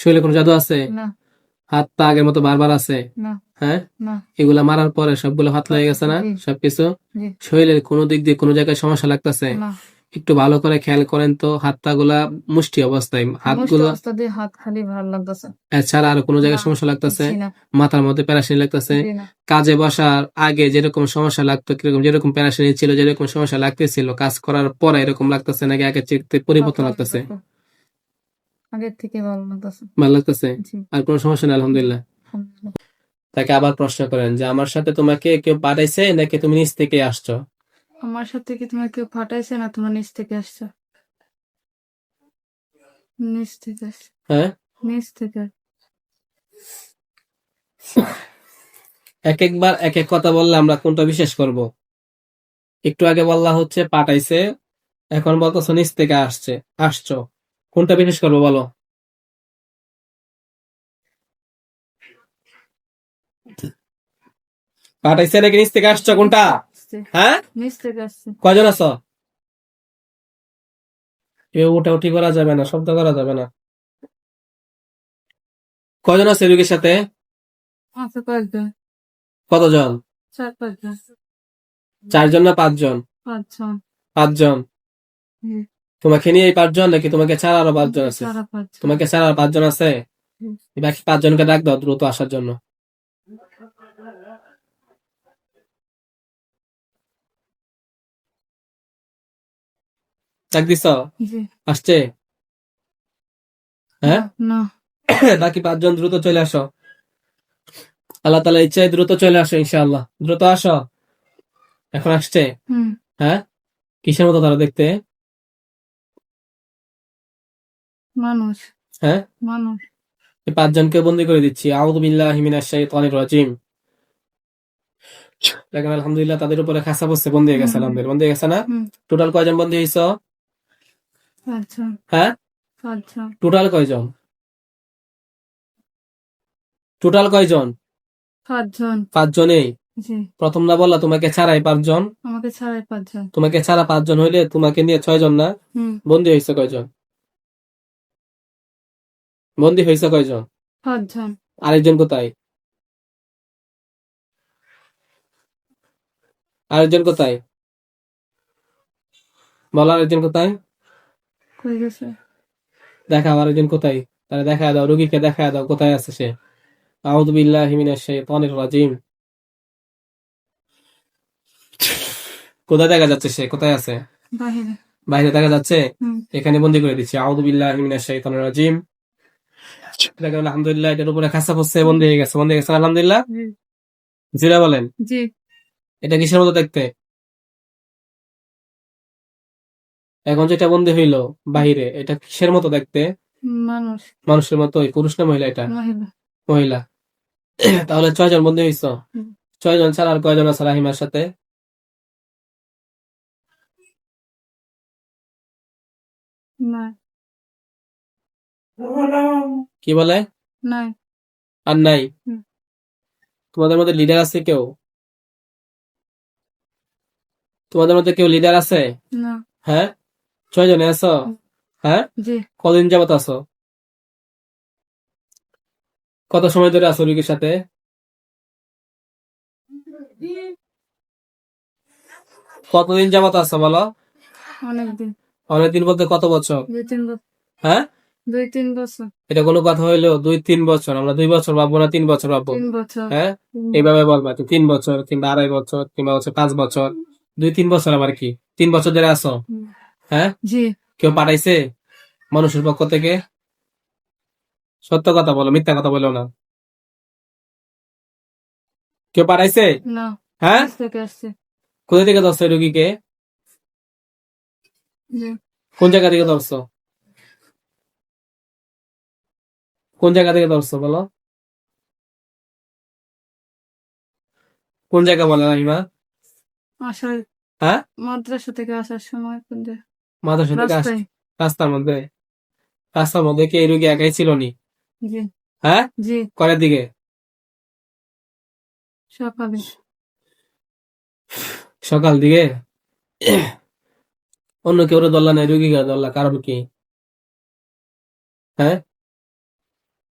শরীরে কোনো জাদু আছে? না হাত পা আগের মতো বারবার আছে? না হ্যাঁ, না এগুলা মারার পরে সবগুলো পাতলা হয়ে গেছে না জি সবকিছু? জি শরীরের কোনো দিক দিয়ে কোনো জায়গায় সমস্যা লাগতেছে? না একটু ভালো করে খেয়াল করেন তো, হাত পা গুলা মুষ্টি অবস্থায়, মুষ্ট হাতগুলো অবস্থা দিয়ে হাত খালি ভালো লাগতেছে। এছাড়া আর কোনো না জায়গায় সমস্যা লাগতেছে? জি না মাথার মধ্যে প্যারাশিনি লাগতেছে? জি না কাজে বসার আগে যেরকম সমস্যা লাগতো, কিরকম যেরকম প্যারাশিনি ছিল, যেরকম সমস্যা লাগতেছিল, কাজ করার পরে এরকম লাগতেছে নাকি আগের চেয়ে পরিবর্তন ভালো লাগতেছে? লাগতেছে, আগের থেকে ভালো লাগতেছে। ভালো লাগতেছে? জি আর কোনো সমস্যা নেই জি আলহামদুলিল্লাহ। আলহামদুলিল্লাহ। তাকে আবার প্রশ্ন করেন যে আমার সাথে তোমাকে কেউ পাঠাইছে নাকি তুমি নিজ থেকে আসছো? আমার সাথে কি তোমার কেউ পাঠাইছে না তোমার নিচ থেকে আসছো? নিচ থেকে আসছো, হ্যাঁ, নিচ থেকে। এক একবার এক এক কথা বললে আমরা কোনটা বিশ্বাস করব? একটু আগে বললা হচ্ছে পাঠাইছে, এখন বলতেছো নিচ থেকে আসছো, কোনটা বিশ্বাস করবো বলো? পাঠাইছে নাকি নিচ থেকে আসছো, কোনটা? আসছে, হ্যাঁ, নিচ থেকে আসছে। কয়জন আছো? কেউ ওটা উঠি করা যাবে না, শব্দ করা যাবে না। কয়জন আছে রোগীর সাথে? আছে কয়েকজন, কতজন? 4-5 জন। 4 জন না 5 জন? 5 জন। 5 জন। জি তোমাকে নিয়ে এই 5 জন নাকি তোমাকে ছাড়া আরো 5 জন আছে? সারা 5 জন। তোমাকে ছাড়া আর 5 জন আছে? জি। বাকি 5 জনকে ডাক দাও দ্রুত আসার জন্য। ডাক দিছ? জি আসছে? হ্যাঁ। না বাকি 5 জন দ্রুত চলে আসো, আল্লাহ তাআলা ইচ্ছায় দ্রুত চলে আসো ইনশাআল্লাহ, দ্রুত আসো। এখন আসছে? হুম হ্যাঁ, কিসের মতো তারা দেখতে? মানুষ হ্যাঁ, মানুষ। এই 5 জনকে বন্দি করে দিচ্ছি। আউযু বিল্লাহি মিনাশ শাইতানির রাজিম। দেখেন আলহামদুলিল্লাহ তাদের উপরে খাসা বসছে, বন্দি হয়ে গেছে, হুম আলহামদুলিল্লাহ বন্দি হয়ে গেছে না? হুম টোটাল কয়জন বন্দি হয়েছ? 5 জন। হ্যাঁ, 5 জন। টোটাল কয়জন? টোটাল কয়জন? 5 জন। 5 জনেই? জি প্রথম না বললা তোমাকে ছাড়াই 5 জন? আমাকে ছাড়াই 5 জন। তোমাকে ছাড়া 5 জন হইলে তোমাকে নিয়ে 6 জন না? হুম বন্দি হয়েছে কয়জন? বন্দি হয়েছে কয়জন? 5 জন। আরেকজন কোথায়? আরেকজন কোথায়? বলো আরেকজন কোথায়? কই গেছে? দেখাও আরেকজন কোথায়, তাহলে দেখা দাও, রুগীকে দেখা দাও কোথায় আছে সে। আউযু বিল্লাহি মিনাশ শাইতানির রাজিম। কোথায় দেখা যাচ্ছে সে, কোথায় আছে? বাহিরে। বাইরে দেখা যাচ্ছে? হুম এখানে বন্দি করে দিচ্ছি। আউযু বিল্লাহি মিনাশ শাইতানির রাজিম। দেখেন আলহামদুলিল্লাহ এটার উপরে খাসা পড়ছে, বন্দি হয়ে গেছে, বন্দি হয়ে গেছে আলহামদুলিল্লাহ। জি জিরা বলেন। জি এটা কিসের মতো দেখতে? এখন যেটা বন্দি হইলো বাহিরে, এটা কিসের মতো দেখতে? মানুষ। মানুষের মতোই? পুরুষ না মহিলা এটা? মহিলা। মহিলা। তাহলে 6 জন বন্দি হইছ। হুম, 6 জন ছাড়া আর কয়জন আছে রাহিমার সাথে? না কি বলে? নাই। আর নাই? হুম, তোমাদের মধ্যে লিডার আছে কেউ? তোমাদের মধ্যে কেউ লিডার আছে? না। হ্যাঁ, 6 জনে আছো? হুম, হ্যাঁ, জি কদিন যাবত আছো? কত সময় ধরে আছো রুগীর সাথে? কতদিন যাবত আছো বলো? অনেকদিন। অনেকদিন বলতে কত বছর? 2-3 বছর। হ্যাঁ, 2-3 বছর। এটা কোনো কথা হইলো? 2-3 বছর? আমরা 2 বছর ভাববো না 3 বছর ভাববো? 3 বছর। হ্যাঁ, 3 বছর। এইভাবে বলবা তো 3 বছর কিংবা 2.5 বছর কিংবা হচ্ছে 5 বছর। 2-3 বছর আবার কি? 3 বছর ধরে আছো? হুম, হ্যাঁ, জি কেউ পাঠাইছে মানুষের পক্ষ থেকে? সত্য কথা বলো, মিথ্যা কথা বলো না। কেউ পাঠাইছে? না। হ্যাঁ, নিচ থেকে আসছে। কোথা থেকে ধরছো এই রুগীকে? জি কোন জায়গা থেকে ধরছো? কোন জায়গা থেকে ধরছো বলো? কোন জায়গা বলে রাহিমা? আসার হ্যাঁ, মাদ্রাসা থেকে আসার সময় কোন যে মাদ্রাসা থেকে রাস্তায়। রাস্তার মধ্যে? রাস্তার মধ্যে কি এই রুগী একাই ছিল নি? জি হ্যাঁ, জি কয়টার দিকে? সকালে। সকাল দিকে? অন্য কেউ ধরলা না, রুগীকে ধরলা, কারণ কি? হ্যাঁ,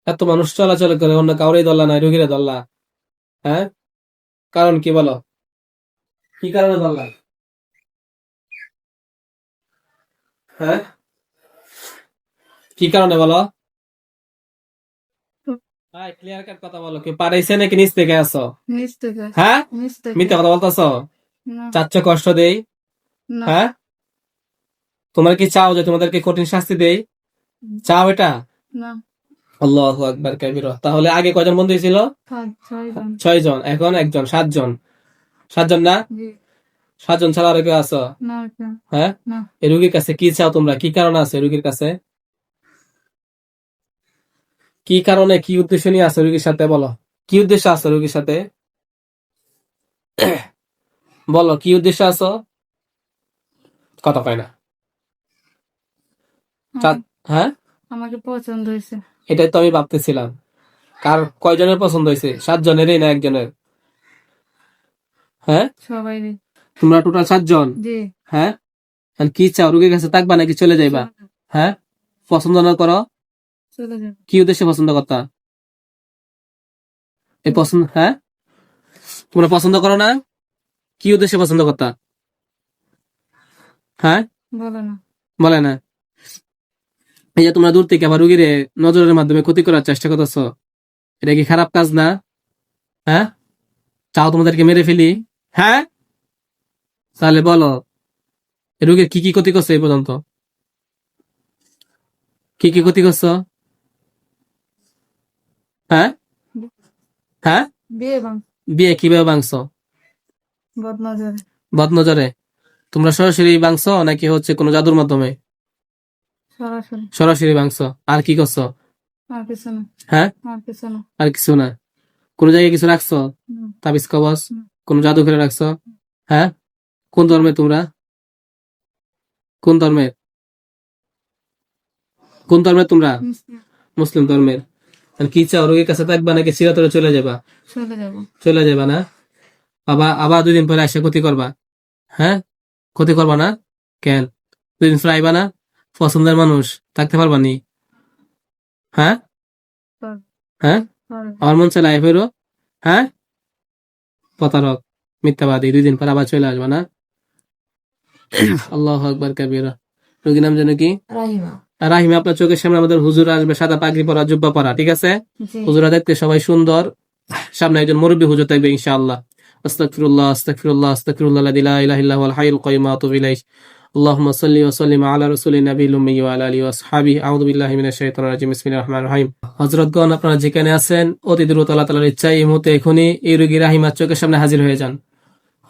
এত মানুষ চলাচল করে, অন্য কাউরে ধরলা না, রুগীরে ধরলা? হ্যাঁ, কারণ কি বলো? কি কারণে ধরলা? হ্যাঁ, কি কারণে বলো? ভাই ক্লিয়ার কাট কথা বলো, কি পাঠাইছে নাকি নিচ থেকে আসো? নিচ থেকে। হ্যাঁ, নিচ থেকে। মিথ্যা কথা বলতেছো? না। চাচ্ছ কষ্ট দেই? না। হ্যাঁ, তোমরা কি চাও যে তোমাদেরকে কঠিন শাস্তি দেই? চাও এটা? না। আল্লাহু আকবার কাবীরা। তাহলে আগে কয়জন বন্ধু ছিল? 6 জন। 6 জন, এখন একজন, 7 জন। 7 জন না? জি। 7 জন ছাড়া আর কেউ আছো? না কেন? হ্যাঁ, না। এই রুগীর কাছে কি চাও তোমরা? কি কারণ আছে রুগীর কাছে? কি কারণে, কি উদ্দেশ্য নিয়ে আছে রুগীর সাথে বলো? কি উদ্দেশ্য আছে রুগীর সাথে? বলো, কি উদ্দেশ্য আছো? কথা কয় না। আমাকে হ্যাঁ, আমাকে পছন্দ হয়েছে। এটাই তো আমি ভাবতেছিলাম। কয়জনের পছন্দ হয়েছে? 7 জনেরই না একজনের? হ্যাঁ, সবাই। তোমরা টোটাল 7 জন। জি। হ্যাঁ, এখন কি চাও? রুগীর কাছে থাকবা নাকি চলে যাইবা? হ্যাঁ, পছন্দ না করো? চলে যাবে। কি উদ্দেশ্যে পছন্দ করতা? এই পছন্দ, হ্যাঁ, তোমরা পছন্দ করো না? কি উদ্দেশ্যে পছন্দ করতা? হ্যাঁ, বলো না। বলে না। এই যে তোমরা দূর থেকে আবার রুগীরে নজরের মাধ্যমে ক্ষতি করার চেষ্টা করতেছো, এটা কি খারাপ কাজ না? হ্যাঁ, চাও তোমাদেরকে মেরে ফেলি? হ্যাঁ, তাহলে বলো, এই রোগীর কি কি ক্ষতি করছে এই পর্যন্ত? কি কি ক্ষতি করছো? হ্যাঁ, হ্যাঁ, বিয়ে ভাঙ। বিয়ে কিভাবে ভাঙছো? বদনজরে। বদনজরে? তোমরা সরাসরি ভাঙছো নাকি হচ্ছে কোনো জাদুর মাধ্যমে? সরাসরি। সরাসরি ভাঙছো। আর কি করছো? আর কিছু না। হ্যাঁ, আর কিছু না। আর কিছু না? কোন জায়গায় কিছু রাখছো? হুম। তাবিজ কবজ? হুম। কোন জাদু করে রাখছো? হ্যাঁ, কোন ধর্মে তোমরা? কোন ধর্মের? কোন ধর্মের তোমরা? মুসলিম। মুসলিম ধর্মের। আর কি চাও? রোগীর কাছে থাকবা নাকি চিরতরে চলে যাবা? চলে যাব। চলে যাবা না? আবার আবার 2 দিন পরে এসে ক্ষতি করবা? হ্যাঁ, ক্ষতি করবা না? কেন? 2 দিন পরে আইবা না? পছন্দের মানুষ, থাকতে পারবা নি? হ্যাঁ, পারবে। হ্যাঁ, পারবে। আমার মন চাইলে আই ফেরো? হ্যাঁ, প্রতারক, মিথ্যাবাদী। 2 দিন পর আবার চলে আসবা না? আল্লাহু আকবার কাবীরা। রোগীর নাম যেন কি? রাহিমা। আর রাহিমা, আপনার চোখের সামনে আমাদের হুজুর আসবে, সাদা পাগড়ি পরা, জুব্বা পরা, ঠিক আছে? জি। হুজুরা দেখতে সবাই সুন্দর, সামনে একজন মুরব্বী হুজুর থাকবে ইনশাআল্লাহ। আস্তাগফিরুল্লাহ, আস্তাগফিরুল্লাহ, আস্তাগফিরুল্লাহ আল্লাযী লা ইলাহা ইল্লা হুয়াল হাইয়ুল কাইয়্যুম ওয়া আতুবু ইলাইহি। আল্লাহুম্মা সাল্লি ওয়া সাল্লিম আলা রাসূলিন নাবিয়্যিল উম্মি ওয়া আলা আলিহি ওয়া আসহাবিহি। আউযু বিল্লাহি মিনাশ শাইতানির রাজিম। বিসমিল্লাহির রহমানির রহিম। হযরতগণ, আপনারা যেখানে আছেন, অতি দ্রুত আল্লাহ তাআলার ইচ্ছায় এই মুহূর্তে এখনই এই রোগী রাহিমার চোখের সামনে হাজির হয়ে যান।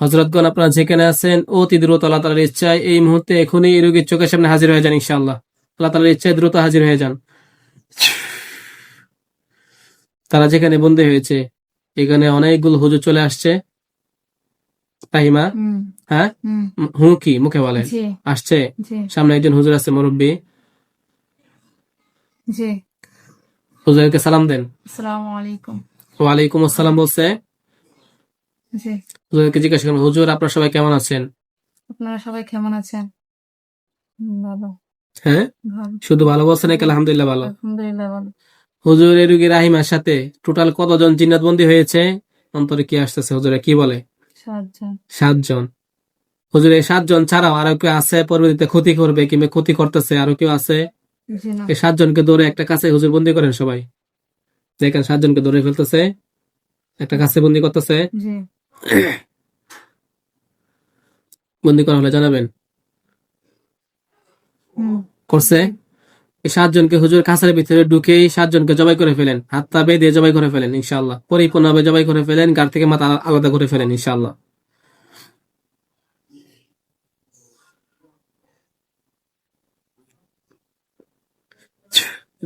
হযরতগণ, আপনারা যেখানে আছেন, অতি দ্রুত আল্লাহ তাআলার ইচ্ছায় এই মুহূর্তে এখনই এই রোগীর চোখের সামনে হাজির হয়ে যান ইনশাআল্লাহ। আল্লাহ তাআলার ইচ্ছায় দ্রুত হাজির হয়ে যান। তারা যেখানে বন্দী হয়েছে, এখানে অনেকগুলো হুজুর চলে আসছে। রাহিমা, হুম। হ্যাঁ, হুম। হু কি মুখে বলেন? জি। আসছে। জি। সামনে একজন হুজুর আছে, মুরব্বী। জি। হুজুরকে সালাম দেন। আসসালামু আলাইকুম। ওয়ালাইকুম আসসালাম বলছে। জি। হুজুরকে জিজ্ঞাসা করেন, হুজুর আপনারা সবাই কেমন আছেন? আপনারা সবাই কেমন আছেন? ভালো। হ্যাঁ, ভালো। শুধু ভালো বলছে নাকি আলহামদুলিল্লাহ ভালো? আলহামদুলিল্লাহ ভালো। হুজুর, এই রোগী রাহিমার সাথে টোটাল কতজন জিন্নাত বন্দী হয়েছে? অন্তরে কি আসতেছে? হুজুরে কি বলে? 7 জন। 7 জন। হুজুর, এই 7 জন ছাড়াও আরো কেউ আছে পরবর্তীতে ক্ষতি করবে কিংবা ক্ষতি করতেছে? আরো কেউ আছে? জি না। এই 7 জনকে ধরে একটা কাছে হুজুর বন্দী করেন সবাই। দেখেন 7 জনকে ধরে ফেলতেছে, একটা কাছে বন্দী করতেছে। জি। বন্দী করা হলে জানাবেন। হুম। করছে? এই 7 জনকে হুজুর কাছের ভিতরে ঢুকেই 7 জনকে জবাই করে ফেলেন, হাত পা বেঁধে জবাই করে ফেলেন ইনশাআল্লাহ। পরিপূর্ণভাবে জবাই করে ফেলেন, গাড় থেকে মাথা আলাদা করে ফেলেন ইনশাআল্লাহ।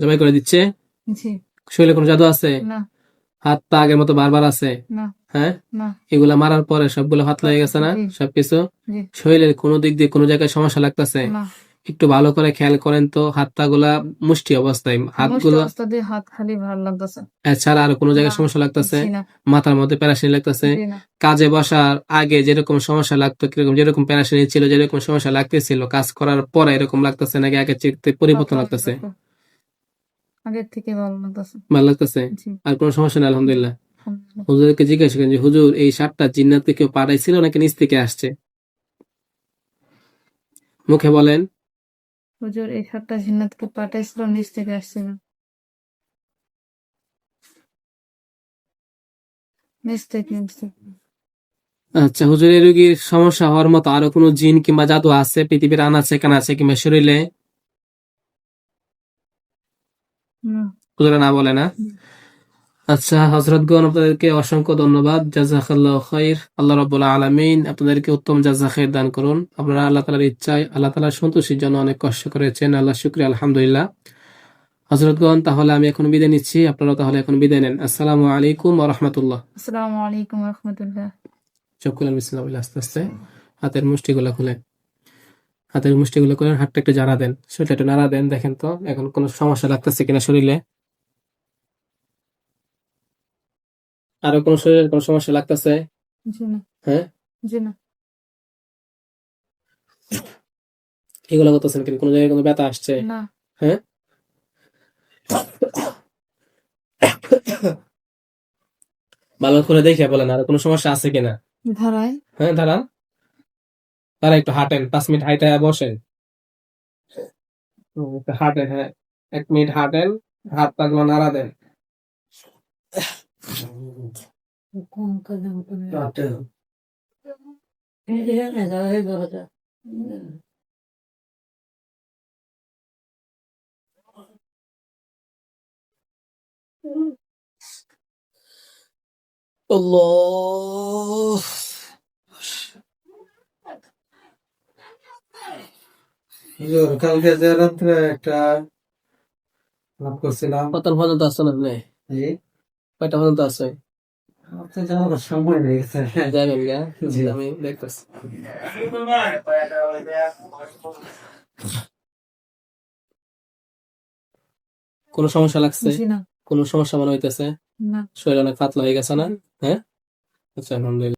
জবাই করে দিচ্ছে। জি। শরীরে কোনো জাদু আছে? না। হাত পা আগের মতো বারবার আছে? না। হ্যাঁ, না। এগুলা মারার পরে সবগুলো হাত লেগে গেছে না? জি। সবকিছু জি। শরীরের কোনো দিক দিয়ে কোনো জায়গায় সমস্যা লাগতেছে? না। একটু ভালো করে খেয়াল করেন তো, হাত পা গুলা মুষ্টি অবস্থায়, মুষ্টি হাতগুলো অবস্থা দিয়ে হাত খালি ভালো লাগতেছে। এছাড়া আর কোনো জায়গায় না। সমস্যা লাগতেছে? জি না। মাথার মধ্যে প্যারাশিনি লাগতেছে? জি না। কাজে বসার আগে যেরকম সমস্যা লাগতো, কিরকম যেরকম প্যারাশিনি ছিল, যেরকম সমস্যা লাগতেছিল, কাজ করার পরে এরকম লাগতেছে নাকি আগের চেয়ে পরিবর্তন লাগতেছে? আগের থেকে ভালো লাগতেছে। ভালো লাগতেছে? জি, আর কোনো সমস্যা নেই আলহামদুলিল্লাহ। আলহামদুলিল্লাহ। হুজুরকে জিজ্ঞাসা করেন যে হুজুর এই 7টা জিন্নাতকে কেউ পাঠাইছিল নাকি নিচ থেকে আসছে? মুখে বলেন। হুজুর এই 7টা জিন্নাতকে পাঠাইছিল, নিচ থেকে আসছিল। নিচ থেকে আসছে। আচ্ছা হুজুর, এই রোগীর সমস্যা হওয়ার মতো আরো কোনো জিন কিংবা জাদু আছে পৃথিবীর আনাচে কানাচে কিংবা শরীরে? না, হুজুর না বলে না? হুম। আচ্ছা হযরতগণ, আপনাদেরকে অসংখ্য ধন্যবাদ। জাযাকাল্লাহু খাইর। আল্লাহ রাব্বুল আলামিন আপনাদেরকে উত্তম জাযা খাইর দান করুন। আপনারা আল্লাহ তাআলার ইচ্ছায়, আল্লাহ তাআলার সন্তুষ্টির জন্য অনেক কষ্ট করেছেন। আল্লাহ শুকরিয়া, আলহামদুলিল্লাহ। হযরতগণ, তাহলে আমি এখন বিদায় নিচ্ছি। আপনারা তাহলে এখন বিদায় নেন। আসসালামু আলাইকুম ওয়া রাহমাতুল্লাহ। আসসালামু আলাইকুম ওয়া রাহমাতুল্লাহ। চোখ খুলেন, বিসমিল্লাহ বলে আস্তে আস্তে। হাতের মুষ্টিগুলো খুলেন। হাতের মুষ্টিগুলো খুলেন, হাতটা একটু জারা দেন, শরীরটা একটু নাড়া দেন, দেখেন তো এখন কোনো সমস্যা লাগতেছে কিনা শরীরে। আরো কোনো শরীরের কোনো সমস্যা লাগতেছে? জি না, হ্যাঁ, জি না, এগুলো করতেছেন কিন্তু কোনো জায়গায় কোনো ব্যথা আসছে? না, হ্যাঁ, ভালো করে দেখে বলেন আরো কোনো সমস্যা আছে কিনা। ধারায়। হ্যাঁ, দাঁড়ান, দাঁড়া একটু হাঁটেন, 5 মিনিট হাইটা বসেন। একটু হাঁটেন, হ্যাঁ, 1 মিনিট হাঁটেন, হাত পাগুলো নাড়া দেন। আল্লাহ, হুজুর, কালকে যে রাত্রে একটা লাভ করছিলাম। কত পর্যন্ত আসছেন আপনি? জি, কয়টা পর্যন্ত আছে? আপনি যাওয়ার সময় হয়ে গেছে। যাবেন গা? জি। আমি দেখতেছি। কোনো সমস্যা লাগছে? জি না, কোনো সমস্যা মনে হইতেছে? না। শরীর অনেক পাতলা হয়ে গেছে না? হ্যাঁ, আচ্ছা আলহামদুলিল্লাহ।